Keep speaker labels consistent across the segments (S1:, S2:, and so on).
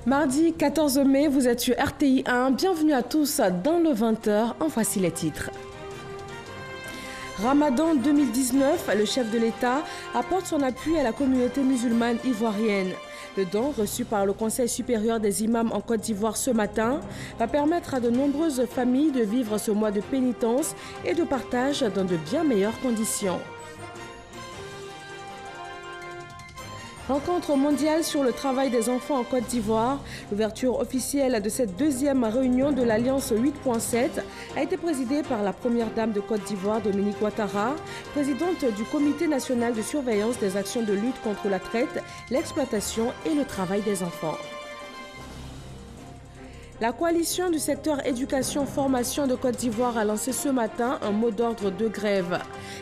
S1: Mardi 14 mai, vous êtes sur RTI 1. Bienvenue à tous dans le 20h. En voici les titres. Ramadan 2019, le chef de l'État apporte son appui à la communauté musulmane ivoirienne. Le don reçu par le Conseil supérieur des imams en Côte d'Ivoire ce matin va permettre à de nombreuses familles de vivre ce mois de pénitence et de partage dans de bien meilleures conditions. Rencontre mondiale sur le travail des enfants en Côte d'Ivoire. L'ouverture officielle de cette deuxième réunion de l'Alliance 8.7 a été présidée par la première dame de Côte d'Ivoire, Dominique Ouattara, présidente du Comité national de surveillance des actions de lutte contre la traite, l'exploitation et le travail des enfants. La coalition du secteur éducation-formation de Côte d'Ivoire a lancé ce matin un mot d'ordre de grève.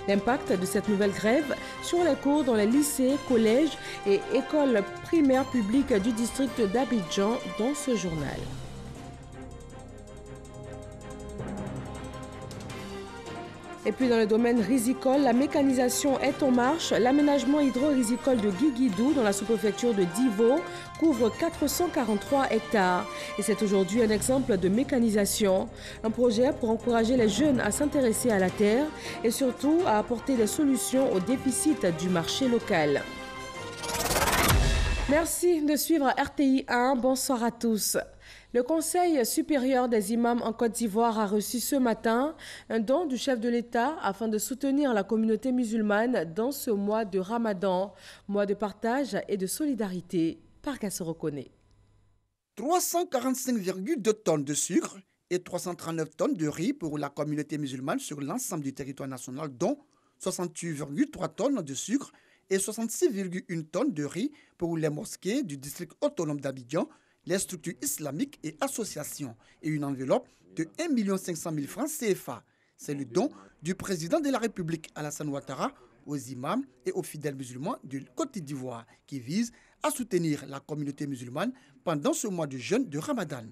S1: L'impact de cette nouvelle grève sur les cours dans les lycées, collèges et écoles primaires publiques du district d'Abidjan dans ce journal. Et puis dans le domaine risicole, la mécanisation est en marche. L'aménagement hydro-risicole de Guiguidou dans la sous-préfecture de Divo couvre 443 hectares. Et c'est aujourd'hui un exemple de mécanisation. Un projet pour encourager les jeunes à s'intéresser à la terre et surtout à apporter des solutions au déficit du marché local. Merci de suivre RTI 1. Bonsoir à tous. Le Conseil supérieur des imams en Côte d'Ivoire a reçu ce matin un don du chef de l'État afin de soutenir la communauté musulmane dans ce mois de Ramadan, mois de partage et de solidarité. Parga se reconnaît.
S2: 345,2 tonnes de sucre et 339 tonnes de riz pour la communauté musulmane sur l'ensemble du territoire national, dont 68,3 tonnes de sucre et 66,1 tonnes de riz pour les mosquées du district autonome d'Abidjan, les structures islamiques et associations, et une enveloppe de 1 500 000 francs CFA. C'est le don du président de la République, Alassane Ouattara, aux imams et aux fidèles musulmans de Côte d'Ivoire, qui vise à soutenir la communauté musulmane pendant ce mois de jeûne de Ramadan.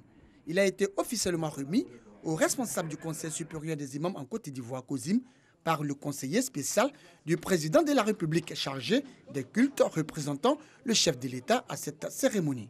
S2: Il a été officiellement remis au responsable du Conseil supérieur des imams en Côte d'Ivoire, COSIM, par le conseiller spécial du président de la République chargé des cultes représentant le chef de l'État à cette cérémonie.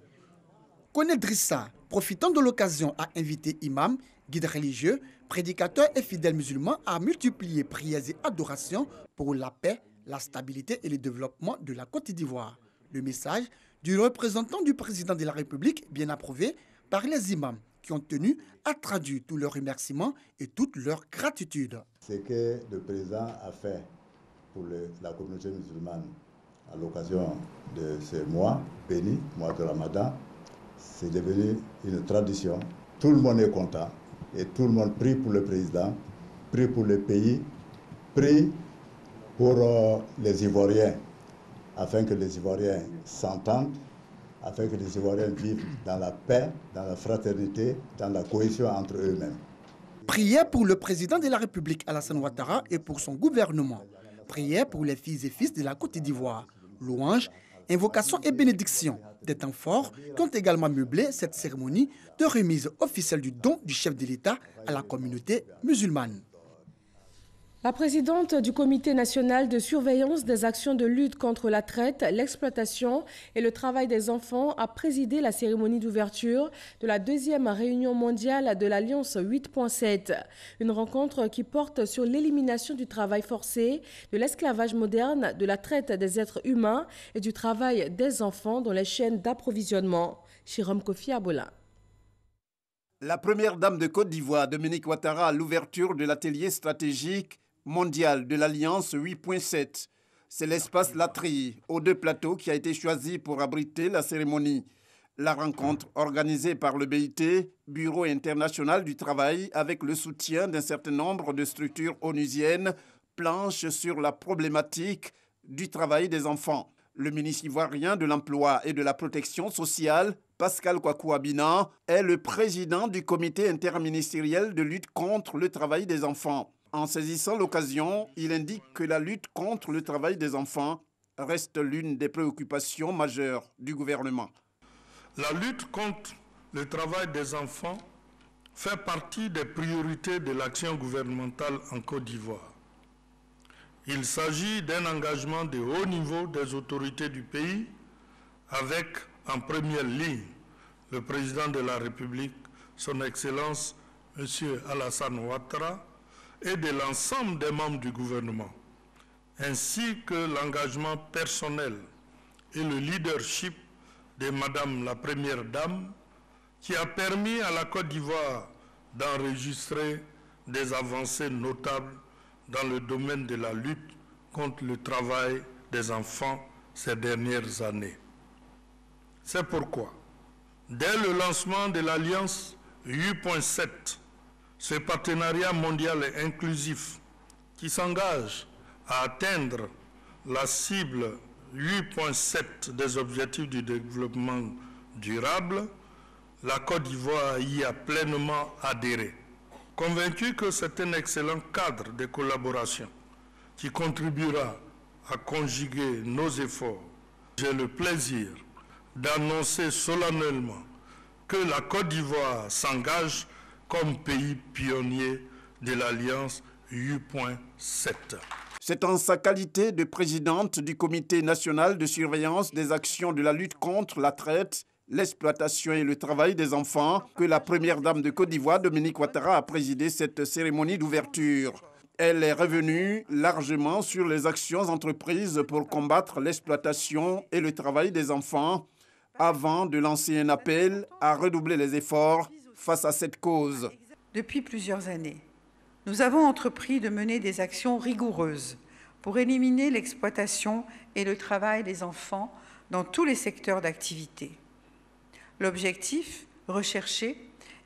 S2: Koné Drissa, profitant de l'occasion, a invité imams, guides religieux, prédicateurs et fidèles musulmans à multiplier prières et adorations pour la paix, la stabilité et le développement de la Côte d'Ivoire. Le message du représentant du président de la République, bien approuvé par les imams, qui ont tenu à traduire tous leurs remerciements et toute leur gratitude.
S3: Ce que le président a fait pour la communauté musulmane à l'occasion de ce mois béni, mois de Ramadan, c'est devenu une tradition. Tout le monde est content et tout le monde prie pour le président, prie pour le pays, prie pour les Ivoiriens, afin que les Ivoiriens s'entendent, afin que les Ivoiriens vivent dans la paix, dans la fraternité, dans la cohésion entre eux-mêmes.
S2: Prière pour le président de la République, Alassane Ouattara, et pour son gouvernement. Prière pour les filles et fils de la Côte d'Ivoire. Louanges, invocations et bénédictions, des temps forts qui ont également meublé cette cérémonie de remise officielle du don du chef de l'État à la communauté musulmane.
S1: La présidente du Comité national de surveillance des actions de lutte contre la traite, l'exploitation et le travail des enfants a présidé la cérémonie d'ouverture de la deuxième réunion mondiale de l'Alliance 8.7. Une rencontre qui porte sur l'élimination du travail forcé, de l'esclavage moderne, de la traite des êtres humains et du travail des enfants dans les chaînes d'approvisionnement. Chirom Kofi Abola.
S4: La première dame de Côte d'Ivoire, Dominique Ouattara, à l'ouverture de l'atelier stratégique mondial de l'Alliance 8.7. C'est l'espace Latrie, aux deux plateaux, qui a été choisi pour abriter la cérémonie. La rencontre, organisée par le BIT, Bureau international du travail, avec le soutien d'un certain nombre de structures onusiennes, planche sur la problématique du travail des enfants. Le ministre ivoirien de l'Emploi et de la Protection sociale, Pascal Kwaku-Abina, est le président du comité interministériel de lutte contre le travail des enfants. En saisissant l'occasion, il indique que la lutte contre le travail des enfants reste l'une des préoccupations majeures du gouvernement.
S5: La lutte contre le travail des enfants fait partie des priorités de l'action gouvernementale en Côte d'Ivoire. Il s'agit d'un engagement de haut niveau des autorités du pays avec, en première ligne, le président de la République, son Excellence M. Alassane Ouattara, et de l'ensemble des membres du gouvernement, ainsi que l'engagement personnel et le leadership de Madame la Première Dame, qui a permis à la Côte d'Ivoire d'enregistrer des avancées notables dans le domaine de la lutte contre le travail des enfants ces dernières années. C'est pourquoi, dès le lancement de l'Alliance 8.7, ce partenariat mondial et inclusif qui s'engage à atteindre la cible 8.7 des objectifs du développement durable, la Côte d'Ivoire y a pleinement adhéré. Convaincu que c'est un excellent cadre de collaboration qui contribuera à conjuguer nos efforts, j'ai le plaisir d'annoncer solennellement que la Côte d'Ivoire s'engage comme pays pionnier de l'Alliance 8.7.
S4: C'est en sa qualité de présidente du Comité national de surveillance des actions de la lutte contre la traite, l'exploitation et le travail des enfants que la première dame de Côte d'Ivoire, Dominique Ouattara, a présidé cette cérémonie d'ouverture. Elle est revenue largement sur les actions entreprises pour combattre l'exploitation et le travail des enfants avant de lancer un appel à redoubler les efforts face à cette cause.
S6: Depuis plusieurs années, nous avons entrepris de mener des actions rigoureuses pour éliminer l'exploitation et le travail des enfants dans tous les secteurs d'activité. L'objectif recherché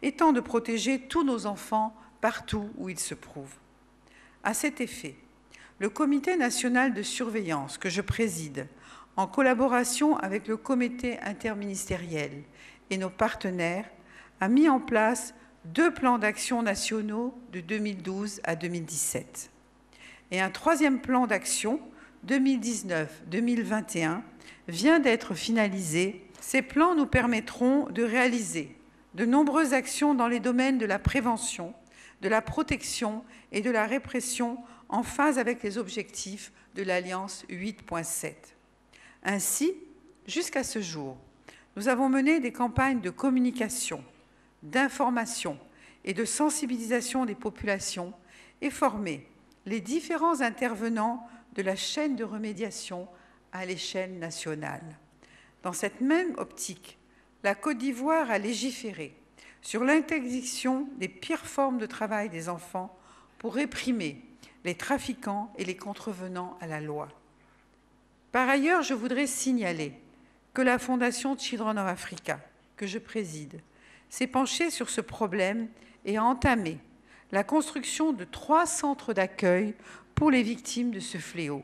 S6: étant de protéger tous nos enfants partout où ils se trouvent. À cet effet, le Comité national de surveillance que je préside, en collaboration avec le comité interministériel et nos partenaires, a mis en place 2 plans d'action nationaux de 2012 à 2017 et un 3e plan d'action 2019-2021 vient d'être finalisé. Ces plans nous permettront de réaliser de nombreuses actions dans les domaines de la prévention, de la protection et de la répression en phase avec les objectifs de l'Alliance 8.7. Ainsi, jusqu'à ce jour, nous avons mené des campagnes de communication, d'information et de sensibilisation des populations et formé les différents intervenants de la chaîne de remédiation à l'échelle nationale. Dans cette même optique, la Côte d'Ivoire a légiféré sur l'interdiction des pires formes de travail des enfants pour réprimer les trafiquants et les contrevenants à la loi. Par ailleurs, je voudrais signaler que la Fondation Children of Africa, que je préside, s'est penchée sur ce problème et a entamé la construction de 3 centres d'accueil pour les victimes de ce fléau.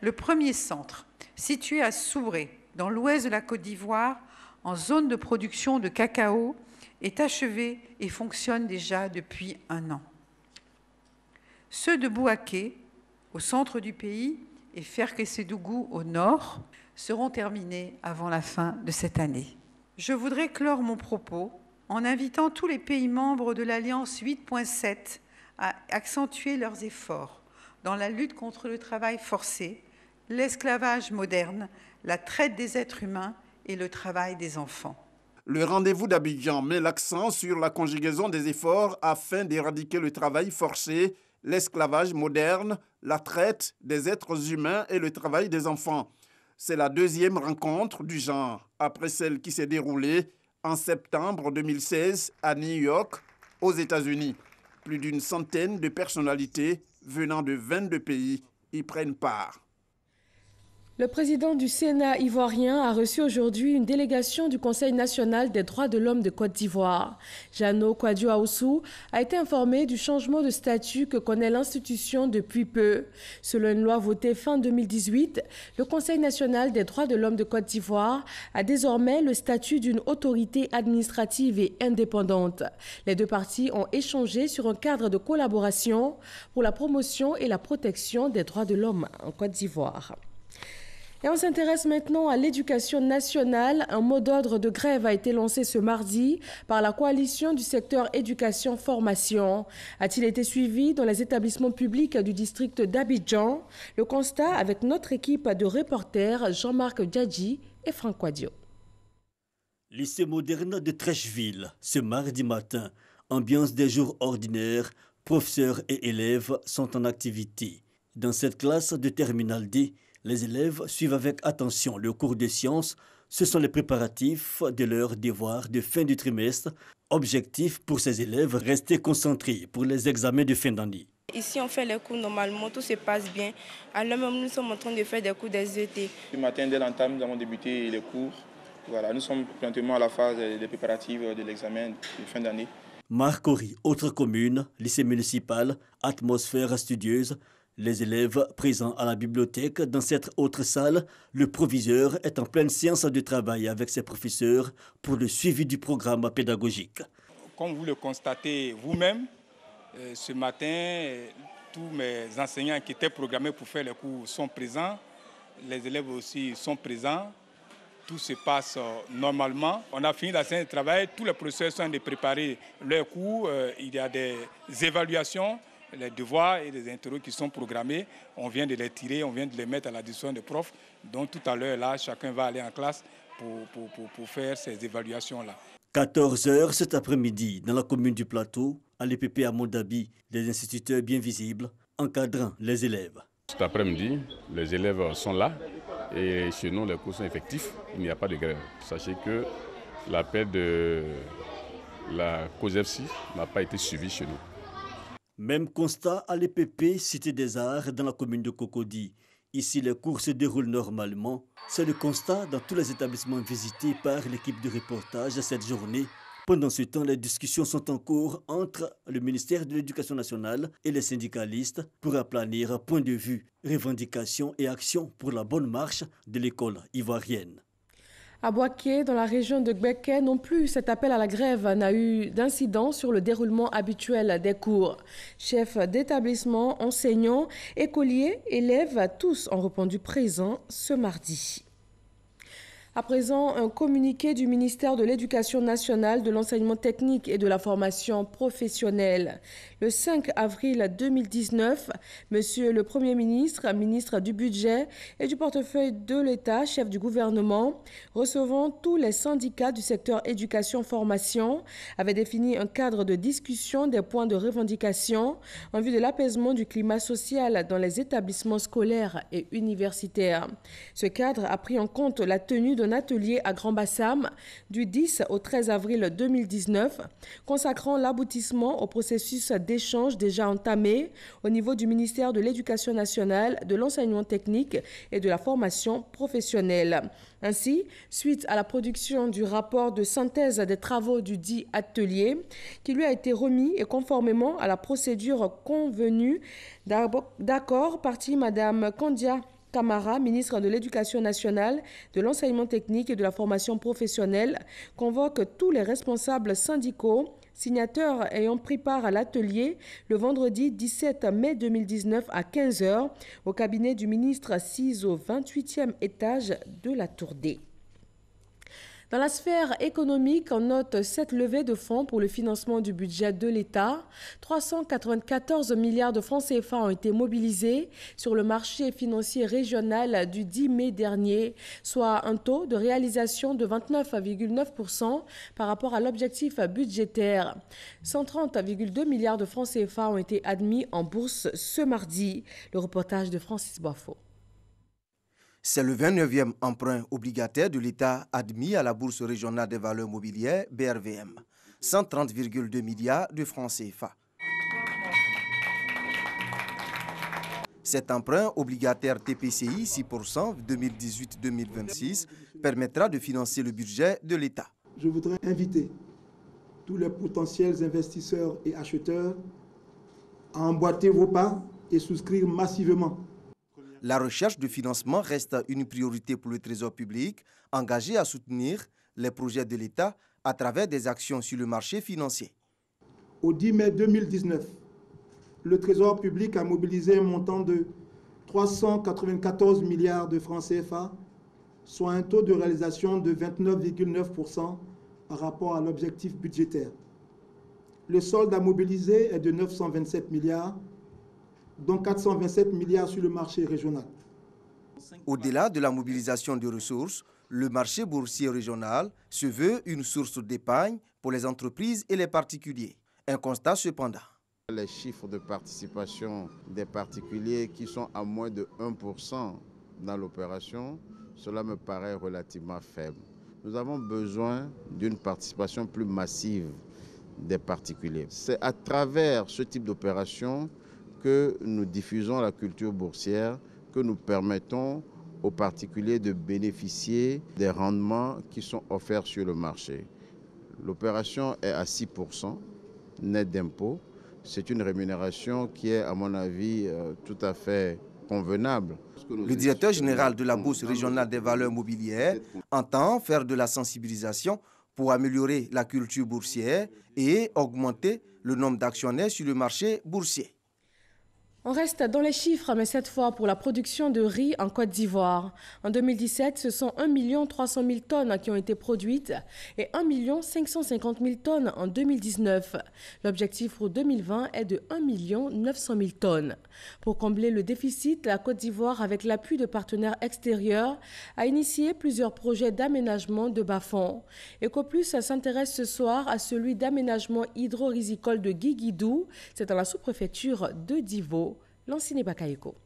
S6: Le premier centre, situé à Soubré, dans l'ouest de la Côte d'Ivoire, en zone de production de cacao, est achevé et fonctionne déjà depuis 1 an. Ceux de Bouaké, au centre du pays, et Ferkessédougou, au nord, seront terminés avant la fin de cette année. Je voudrais clore mon propos en invitant tous les pays membres de l'Alliance 8.7 à accentuer leurs efforts dans la lutte contre le travail forcé, l'esclavage moderne, la traite des êtres humains et le travail des enfants.
S4: Le rendez-vous d'Abidjan met l'accent sur la conjugaison des efforts afin d'éradiquer le travail forcé, l'esclavage moderne, la traite des êtres humains et le travail des enfants. C'est la 2e rencontre du genre, après celle qui s'est déroulée en septembre 2016 à New York, aux États-Unis. Plus d'une centaine de personnalités venant de 22 pays y prennent part.
S1: Le président du Sénat ivoirien a reçu aujourd'hui une délégation du Conseil national des droits de l'homme de Côte d'Ivoire. Jeannot Kouadio-Aoussou a été informé du changement de statut que connaît l'institution depuis peu. Selon une loi votée fin 2018, le Conseil national des droits de l'homme de Côte d'Ivoire a désormais le statut d'une autorité administrative et indépendante. Les 2 parties ont échangé sur un cadre de collaboration pour la promotion et la protection des droits de l'homme en Côte d'Ivoire. Et on s'intéresse maintenant à l'éducation nationale. Un mot d'ordre de grève a été lancé ce mardi par la coalition du secteur éducation-formation. A-t-il été suivi dans les établissements publics du district d'Abidjan? Le constat avec notre équipe de reporters Jean-Marc Djadji et Franck Kouadio.
S7: Lycée moderne de Trècheville, ce mardi matin, ambiance des jours ordinaires, professeurs et élèves sont en activité. Dans cette classe de terminale D, les élèves suivent avec attention le cours de sciences. Ce sont les préparatifs de leurs devoirs de fin du trimestre. Objectif pour ces élèves, rester concentrés pour les examens de fin d'année.
S8: Ici, on fait les cours normalement, tout se passe bien. Alors même, nous sommes en train de faire des cours des ET.
S9: Ce matin, dès l'entame, nous avons débuté les cours. Voilà, nous sommes présentement à la phase des préparatifs de l'examen de fin d'année.
S7: Marcory, autre commune, lycée municipal, atmosphère studieuse. Les élèves présents à la bibliothèque dans cette autre salle, le proviseur est en pleine séance de travail avec ses professeurs pour le suivi du programme pédagogique.
S10: Comme vous le constatez vous-même, ce matin, tous mes enseignants qui étaient programmés pour faire les cours sont présents. Les élèves aussi sont présents. Tout se passe normalement. On a fini la séance de travail. Tous les professeurs sont en train de préparer leurs cours. Il y a des évaluations, les devoirs et les interros qui sont programmés. On vient de les tirer, on vient de les mettre à la disposition des profs. Donc tout à l'heure, là, chacun va aller en classe pour faire ces évaluations-là.
S7: 14h cet après-midi, dans la commune du Plateau, à l'EPP à Mondabi, des instituteurs bien visibles encadrant les élèves.
S11: Cet après-midi, les élèves sont là et chez nous, les cours sont effectifs. Il n'y a pas de grève. Sachez que l'appel de la COSEFSI n'a pas été suivi chez nous.
S7: Même constat à l'EPP Cité des Arts dans la commune de Cocody. Ici, les cours se déroulent normalement. C'est le constat dans tous les établissements visités par l'équipe de reportage cette journée. Pendant ce temps, les discussions sont en cours entre le ministère de l'Éducation nationale et les syndicalistes pour aplanir point de vue, revendications et actions pour la bonne marche de l'école ivoirienne.
S1: À Boaké, dans la région de Gbeke, non plus cet appel à la grève n'a eu d'incident sur le déroulement habituel des cours. Chefs d'établissement, enseignants, écoliers, élèves, tous ont répondu présents ce mardi. À présent, un communiqué du ministère de l'Éducation nationale, de l'enseignement technique et de la formation professionnelle. Le 5 avril 2019, Monsieur le Premier ministre, ministre du Budget et du portefeuille de l'État, chef du gouvernement, recevant tous les syndicats du secteur éducation-formation, avait défini un cadre de discussion des points de revendication en vue de l'apaisement du climat social dans les établissements scolaires et universitaires. Ce cadre a pris en compte la tenue d'un atelier à Grand Bassam du 10 au 13 avril 2019, consacrant l'aboutissement au processus d'échange déjà entamé au niveau du ministère de l'Éducation nationale, de l'enseignement technique et de la formation professionnelle. Ainsi, suite à la production du rapport de synthèse des travaux du dit atelier, qui lui a été remis et conformément à la procédure convenue d'accord, partie Madame Kandia Camara, ministre de l'Éducation nationale, de l'enseignement technique et de la formation professionnelle, convoque tous les responsables syndicaux, signataires ayant pris part à l'atelier le vendredi 17 mai 2019 à 15h au cabinet du ministre assis au 28e étage de la Tour D. Dans la sphère économique, on note 7 levées de fonds pour le financement du budget de l'État. 394 milliards de francs CFA ont été mobilisés sur le marché financier régional du 10 mai dernier, soit un taux de réalisation de 29,9% par rapport à l'objectif budgétaire. 130,2 milliards de francs CFA ont été admis en bourse ce mardi. Le reportage de Francis Boifo.
S12: C'est le 29e emprunt obligataire de l'État admis à la Bourse régionale des valeurs mobilières, BRVM. 130,2 milliards de francs CFA. Cet emprunt obligataire TPCI 6% 2018-2026 permettra de financer le budget de l'État.
S13: Je voudrais inviter tous les potentiels investisseurs et acheteurs à emboîter vos pas et souscrire massivement.
S12: La recherche de financement reste une priorité pour le Trésor public, engagé à soutenir les projets de l'État à travers des actions sur le marché financier.
S13: Au 10 mai 2019, le Trésor public a mobilisé un montant de 394 milliards de francs CFA, soit un taux de réalisation de 29,9% par rapport à l'objectif budgétaire. Le solde à mobiliser est de 927 milliards, dont 427 milliards sur le marché régional.
S12: Au-delà de la mobilisation de ressources, Le marché boursier régional se veut une source d'épargne pour les entreprises et les particuliers. Un constat cependant.
S14: Les chiffres de participation des particuliers qui sont à moins de 1% dans l'opération, cela me paraît relativement faible. Nous avons besoin d'une participation plus massive des particuliers. C'est à travers ce type d'opération que nous diffusons la culture boursière, que nous permettons aux particuliers de bénéficier des rendements qui sont offerts sur le marché. L'opération est à 6% net d'impôts. C'est une rémunération qui est, à mon avis, tout à fait convenable.
S12: Le directeur général de la Bourse régionale des valeurs mobilières entend faire de la sensibilisation pour améliorer la culture boursière et augmenter le nombre d'actionnaires sur le marché boursier.
S1: On reste dans les chiffres, mais cette fois pour la production de riz en Côte d'Ivoire. En 2017, ce sont 1 300 000 tonnes qui ont été produites et 1 550 000 tonnes en 2019. L'objectif pour 2020 est de 1 900 000 tonnes. Pour combler le déficit, la Côte d'Ivoire, avec l'appui de partenaires extérieurs, a initié plusieurs projets d'aménagement de bas-fonds. EcoPlus s'intéresse ce soir à celui d'aménagement hydro-risicole de Guiguidou. C'est dans la sous-préfecture de Divo. Lancine Bakayeko.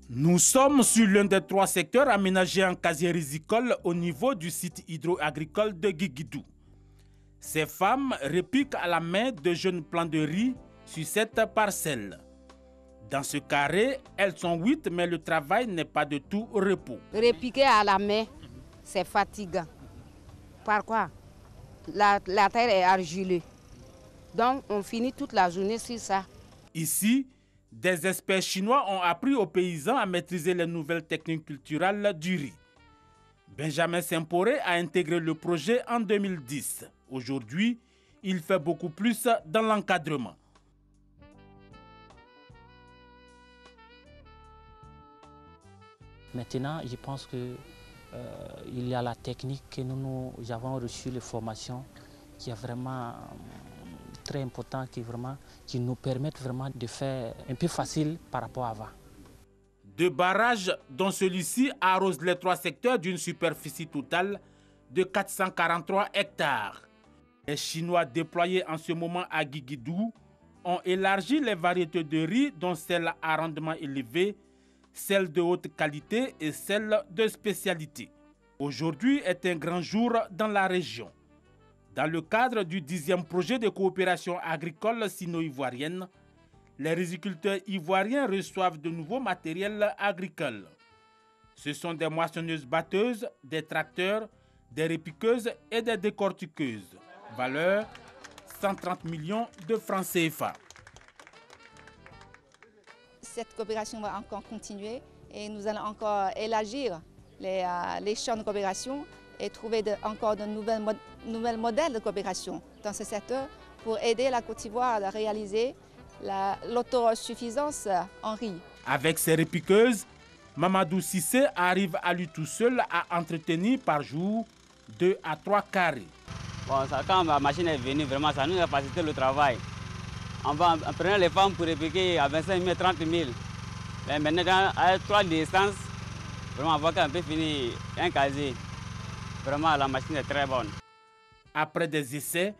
S15: Nous sommes sur l'un des 3 secteurs aménagés en casier risicole au niveau du site hydro-agricole de Guiguidou. Ces femmes répiquent à la main de jeunes plants de riz sur cette parcelle. Dans ce carré, elles sont 8, mais le travail n'est pas de tout repos.
S16: Répiquer à la main, c'est fatigant. Pourquoi? La terre est argileuse. Donc, on finit toute la journée sur ça.
S15: Ici, des experts chinois ont appris aux paysans à maîtriser les nouvelles techniques culturelles du riz. Benjamin Semporé a intégré le projet en 2010. Aujourd'hui, il fait beaucoup plus dans l'encadrement.
S17: Maintenant, je pense qu'il y a la technique que nous avons reçu, les formations, qui est vraiment très important, qui nous permettent vraiment de faire un peu facile par rapport à avant.
S15: 2 barrages, dont celui-ci arrosent les 3 secteurs d'une superficie totale de 443 hectares. Les Chinois déployés en ce moment à Guiguidou ont élargi les variétés de riz, dont celles à rendement élevé, celles de haute qualité et celles de spécialité. Aujourd'hui est un grand jour dans la région. Dans le cadre du 10e projet de coopération agricole sino-ivoirienne, les riziculteurs ivoiriens reçoivent de nouveaux matériels agricoles. Ce sont des moissonneuses-batteuses, des tracteurs, des répiqueuses et des décortiqueuses. Valeur 130 millions de francs CFA.
S18: Cette coopération va encore continuer et nous allons encore élargir les champs de coopération et trouver encore de nouvelles modèles de coopération dans ce secteur pour aider la Côte d'Ivoire à réaliser l'autosuffisance en riz.
S15: Avec ses répiqueuses, Mamadou Sissé arrive à lui tout seul à entretenir par jour 2 à 3 carrés.
S19: Bon, ça, quand la machine est venue, vraiment, ça nous a facilité le travail. On prenait les femmes pour répliquer à 25 000, 30 000. Mais maintenant, avec 3 distances, vraiment, on voit qu'on peut finir un casier. Vraiment, la machine est très bonne.
S15: Après des essais,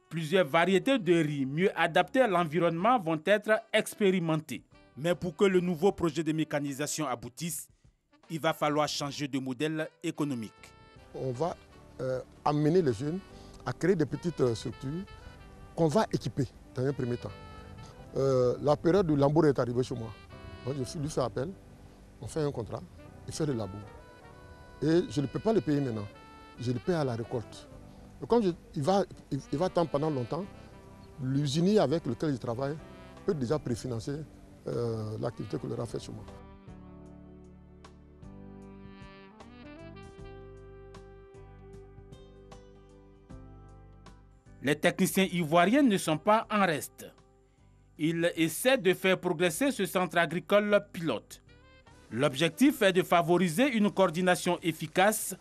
S15: plusieurs variétés de riz mieux adaptées à l'environnement vont être expérimentées. Mais pour que le nouveau projet de mécanisation aboutisse, il va falloir changer de modèle économique.
S20: On va amener les jeunes à créer des petites structures qu'on va équiper dans un premier temps. La période du labour est arrivée chez moi. Donc je lui fais appel, on fait un contrat, il fait le labour. Et je ne peux pas le payer maintenant, je le paye à la récolte. Et comme il va attendre pendant longtemps, l'usinier avec lequel il travaille peut déjà préfinancer l'activité qu'il aura faite chez moi.
S15: Les techniciens ivoiriens ne sont pas en reste. Ils essaient de faire progresser ce centre agricole pilote. L'objectif est de favoriser une coordination efficace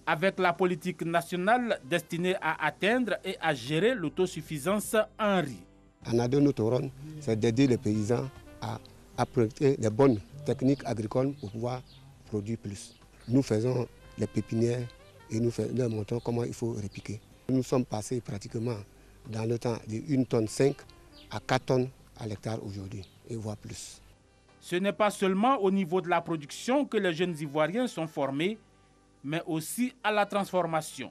S15: avec la politique nationale destinée à atteindre et à gérer l'autosuffisance en riz.
S21: En adoptant notre rôle, c'est d'aider les paysans à appliquer les bonnes techniques agricoles pour pouvoir produire plus. Nous faisons les pépinières et nous leur montrons comment il faut répliquer. Nous sommes passés pratiquement dans le temps de 1,5 tonne à 4 tonnes à l'hectare aujourd'hui, et voire plus.
S15: Ce n'est pas seulement au niveau de la production que les jeunes Ivoiriens sont formés, mais aussi à la transformation,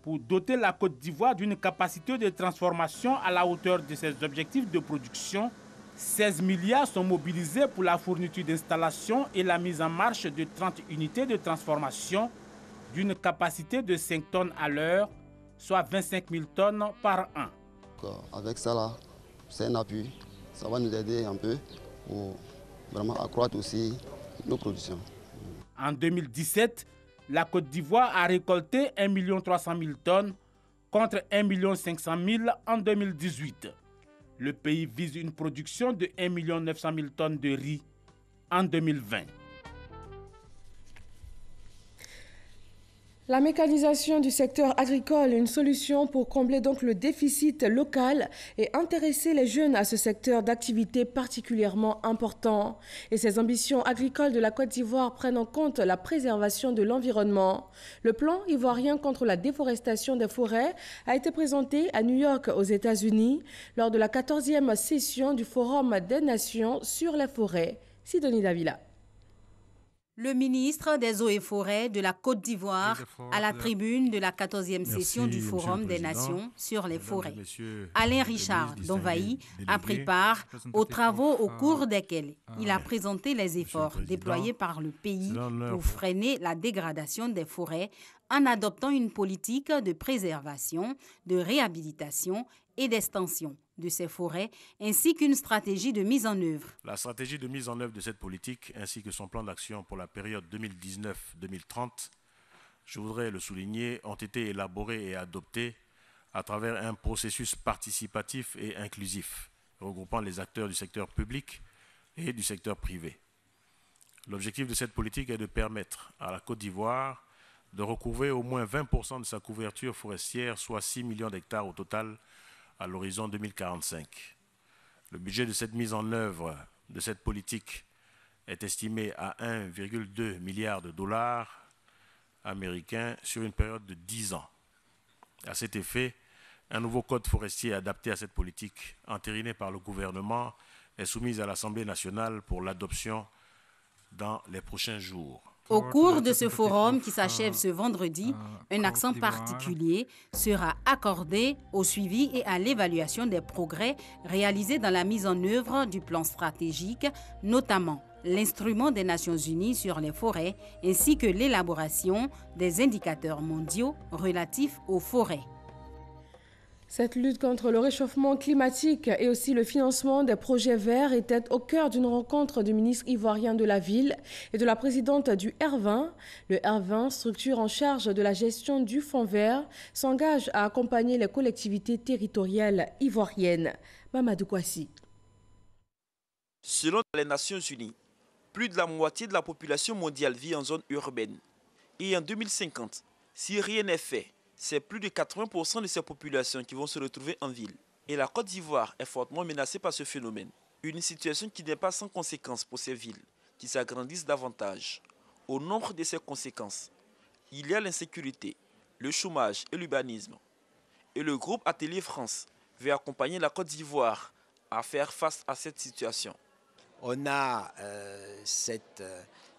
S15: pour doter la Côte d'Ivoire d'une capacité de transformation à la hauteur de ses objectifs de production. 16 milliards sont mobilisés pour la fourniture d'installations et la mise en marche de 30 unités de transformation d'une capacité de 5 tonnes à l'heure, soit 25 000 tonnes par an.
S22: Avec ça, là, c'est un appui. Ça va nous aider un peu pour vraiment accroître aussi nos productions.
S15: En 2017, la Côte d'Ivoire a récolté 1 300 000 tonnes contre 1 500 000 en 2018. Le pays vise une production de 1 900 000 tonnes de riz en 2020.
S1: La mécanisation du secteur agricole est une solution pour combler donc le déficit local et intéresser les jeunes à ce secteur d'activité particulièrement important. Et ces ambitions agricoles de la Côte d'Ivoire prennent en compte la préservation de l'environnement. Le plan ivoirien contre la déforestation des forêts a été présenté à New York aux États-Unis lors de la 14e session du Forum des Nations sur les forêts. Sidonie Davila.
S23: Le ministre des Eaux et Forêts de la Côte d'Ivoire à la tribune de la 14e session du Forum des Nations sur les forêts. Alain Richard Donvaï a pris part aux travaux au cours desquels il a présenté les efforts déployés par le pays pour freiner la dégradation des forêts en adoptant une politique de préservation, de réhabilitation et d'extension de ces forêts, ainsi qu'une stratégie de mise en œuvre.
S24: La stratégie de mise en œuvre de cette politique, ainsi que son plan d'action pour la période 2019-2030, je voudrais le souligner, ont été élaborés et adoptés à travers un processus participatif et inclusif, regroupant les acteurs du secteur public et du secteur privé. L'objectif de cette politique est de permettre à la Côte d'Ivoire de recouvrer au moins 20% de sa couverture forestière, soit 6 millions d'hectares au total, à l'horizon 2045. Le budget de cette mise en œuvre de cette politique est estimé à 1,2 milliard de dollars américains sur une période de 10 ans. À cet effet, un nouveau code forestier adapté à cette politique, entériné par le gouvernement, est soumis à l'Assemblée nationale pour l'adoption dans les prochains jours.
S23: Au cours de ce forum qui s'achève ce vendredi, un accent particulier sera accordé au suivi et à l'évaluation des progrès réalisés dans la mise en œuvre du plan stratégique, notamment l'instrument des Nations Unies sur les forêts, ainsi que l'élaboration des indicateurs mondiaux relatifs aux forêts.
S1: Cette lutte contre le réchauffement climatique et aussi le financement des projets verts était au cœur d'une rencontre du ministre ivoirien de la Ville et de la présidente du R20. Le R20, structure en charge de la gestion du fonds vert, s'engage à accompagner les collectivités territoriales ivoiriennes. Mamadou Kouassi.
S25: Selon les Nations Unies, plus de la moitié de la population mondiale vit en zone urbaine. Et en 2050, si rien n'est fait, c'est plus de 80% de ces populations qui vont se retrouver en ville. Et la Côte d'Ivoire est fortement menacée par ce phénomène. Une situation qui n'est pas sans conséquences pour ces villes, qui s'agrandissent davantage. Au nombre de ces conséquences, il y a l'insécurité, le chômage et l'urbanisme. Et le groupe Atelier France veut accompagner la Côte d'Ivoire à faire face à cette situation.
S26: On a cet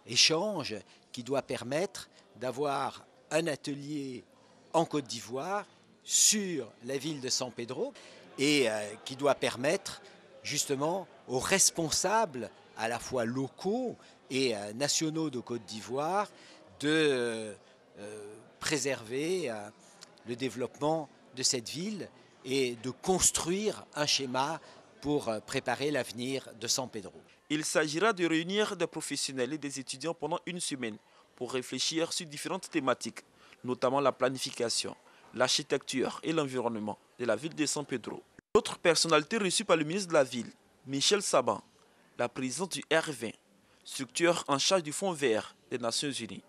S26: échange qui doit permettre d'avoir un atelier en Côte d'Ivoire sur la ville de San Pedro et qui doit permettre justement aux responsables à la fois locaux et nationaux de Côte d'Ivoire de préserver le développement de cette ville et de construire un schéma pour préparer l'avenir de San Pedro.
S25: Il s'agira de réunir des professionnels et des étudiants pendant une semaine pour réfléchir sur différentes thématiques, notamment la planification, l'architecture et l'environnement de la ville de San Pedro. L'autre personnalité reçue par le ministre de la Ville, Michel Saban, la présidente du R20, structure en charge du Fonds vert des Nations Unies.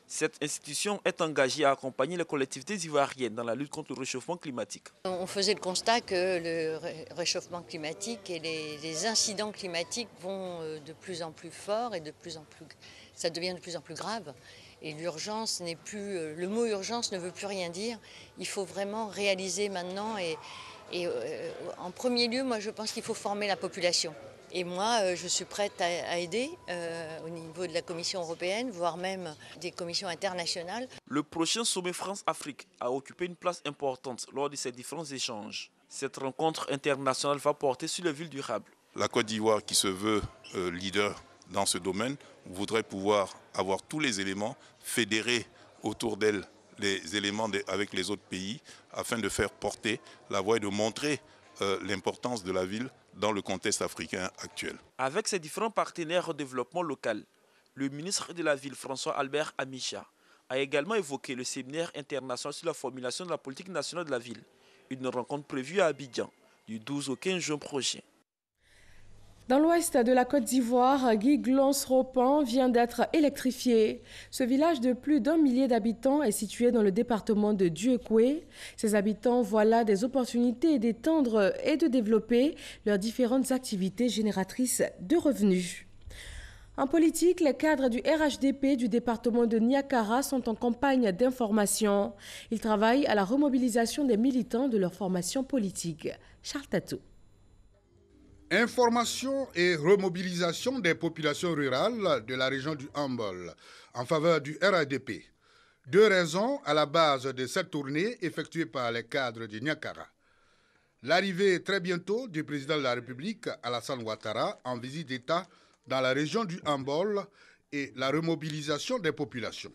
S25: Cette institution est engagée à accompagner les collectivités ivoiriennes dans la lutte contre le réchauffement climatique.
S2: On faisait le constat que le réchauffement climatique et les incidents climatiques vont de plus en plus forts et ça devient de plus en plus grave. Et l'urgence n'est plus, le mot urgence ne veut plus rien dire. Il faut vraiment réaliser maintenant et en premier lieu, moi je pense qu'il faut former la population. Et moi, je suis prête à aider au niveau de la Commission européenne, voire même des commissions internationales.
S25: Le prochain sommet France-Afrique a occupé une place importante lors de ces différents échanges. Cette rencontre internationale va porter sur les villes durables.
S3: La Côte d'Ivoire, qui se veut leader dans ce domaine, voudrait pouvoir avoir tous les éléments, fédérer autour d'elle les éléments avec les autres pays, afin de faire porter la voix et de montrer l'importance de la ville dans le contexte africain actuel.
S25: Avec ses différents partenaires au développement local, le ministre de la Ville, François-Albert Amicha, a également évoqué le séminaire international sur la formulation de la politique nationale de la ville, une rencontre prévue à Abidjan du 12 au 15 juin prochain.
S1: Dans l'ouest de la Côte d'Ivoire, Guiglons-Ropan vient d'être électrifié. Ce village de plus d'1 millier d'habitants est situé dans le département de Dieuekoué. Ses habitants voient là des opportunités d'étendre et de développer leurs différentes activités génératrices de revenus. En politique, les cadres du RHDP du département de Niakara sont en campagne d'information. Ils travaillent à la remobilisation des militants de leur formation politique. Charles Tatou.
S4: Information et remobilisation des populations rurales de la région du Hambol en faveur du RHDP. 2 raisons à la base de cette tournée effectuée par les cadres de Niakara. L'arrivée très bientôt du président de la République, Alassane Ouattara, en visite d'État dans la région du Hambol et la remobilisation des populations.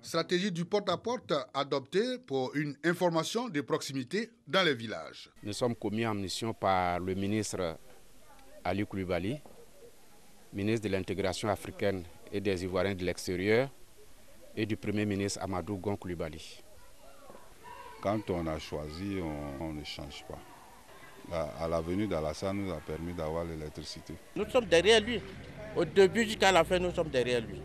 S4: Stratégie du porte-à-porte adoptée pour une information de proximité dans les villages.
S5: Nous sommes commis en mission par le ministre Ali Koulibaly, ministre de l'intégration africaine et des Ivoiriens de l'extérieur, et du Premier ministre Amadou Gon Koulibaly.
S6: Quand on a choisi, on ne change pas. À la venue d'Alassane nous a permis d'avoir l'électricité.
S8: Nous sommes derrière lui. Au début jusqu'à la fin, nous sommes derrière lui.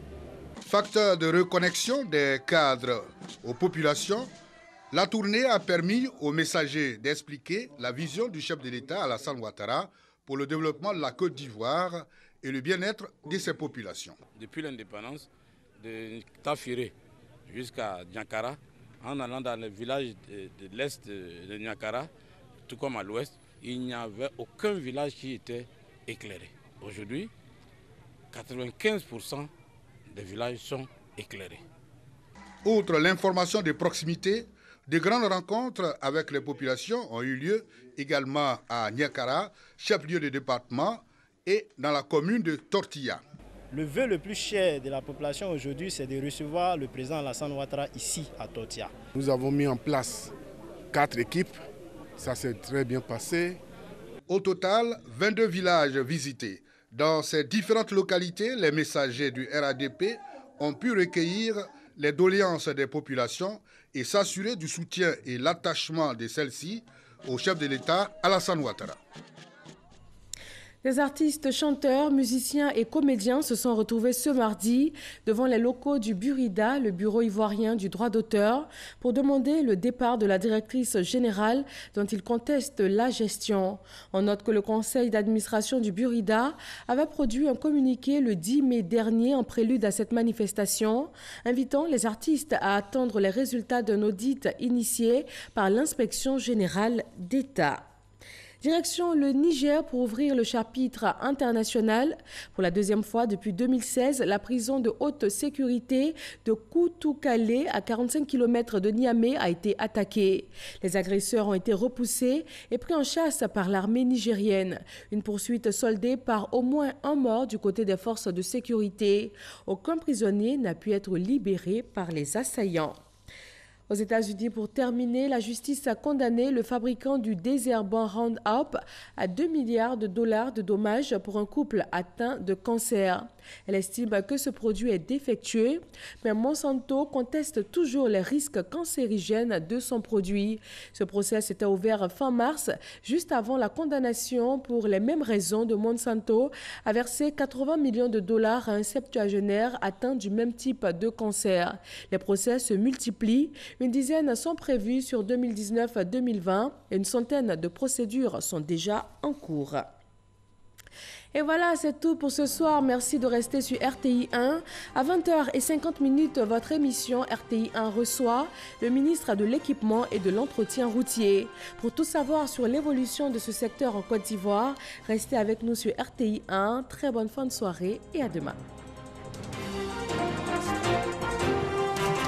S4: Facteur de reconnexion des cadres aux populations, la tournée a permis aux messagers d'expliquer la vision du chef de l'État, Alassane Ouattara, pour le développement de la Côte d'Ivoire et le bien-être de ses populations.
S10: Depuis l'indépendance de Tafiré jusqu'à Niakara, en allant dans les villages de l'est de Niakara, tout comme à l'ouest, il n'y avait aucun village qui était éclairé. Aujourd'hui, 95% des villages sont éclairés.
S4: Outre l'information de proximité, de grandes rencontres avec les populations ont eu lieu également à Niakara, chef-lieu de département, et dans la commune de Tortilla.
S27: Le vœu le plus cher de la population aujourd'hui, c'est de recevoir le président Alassane Ouattara ici à Tortilla.
S20: Nous avons mis en place 4 équipes, ça s'est très bien passé.
S4: Au total, 22 villages visités. Dans ces différentes localités, les messagers du RHDP ont pu recueillir les doléances des populations et s'assurer du soutien et l'attachement de celles-ci au chef de l'État, Alassane Ouattara.
S1: Des artistes, chanteurs, musiciens et comédiens se sont retrouvés ce mardi devant les locaux du Burida, le bureau ivoirien du droit d'auteur, pour demander le départ de la directrice générale dont ils contestent la gestion. On note que le conseil d'administration du Burida avait produit un communiqué le 10 mai dernier en prélude à cette manifestation, invitant les artistes à attendre les résultats d'un audit initié par l'inspection générale d'État. Direction le Niger pour ouvrir le chapitre international. Pour la 2e fois depuis 2016, la prison de haute sécurité de Koutoukale, à 45 km de Niamey, a été attaquée. Les agresseurs ont été repoussés et pris en chasse par l'armée nigérienne. Une poursuite soldée par au moins un mort du côté des forces de sécurité. Aucun prisonnier n'a pu être libéré par les assaillants. Aux États-Unis, pour terminer, la justice a condamné le fabricant du désherbant Roundup à 2 milliards de dollars de dommages pour un couple atteint de cancer. Elle estime que ce produit est défectueux, mais Monsanto conteste toujours les risques cancérigènes de son produit. Ce procès s'était ouvert fin mars, juste avant la condamnation pour les mêmes raisons de Monsanto à verser 80 millions de dollars à un septuagénaire atteint du même type de cancer. Les procès se multiplient. Une dizaine sont prévus sur 2019-2020 et une centaine de procédures sont déjà en cours. Et voilà, c'est tout pour ce soir. Merci de rester sur RTI 1. À 20h50, votre émission RTI 1 reçoit le ministre de l'Équipement et de l'Entretien routier. Pour tout savoir sur l'évolution de ce secteur en Côte d'Ivoire, restez avec nous sur RTI 1. Très bonne fin de soirée et à demain.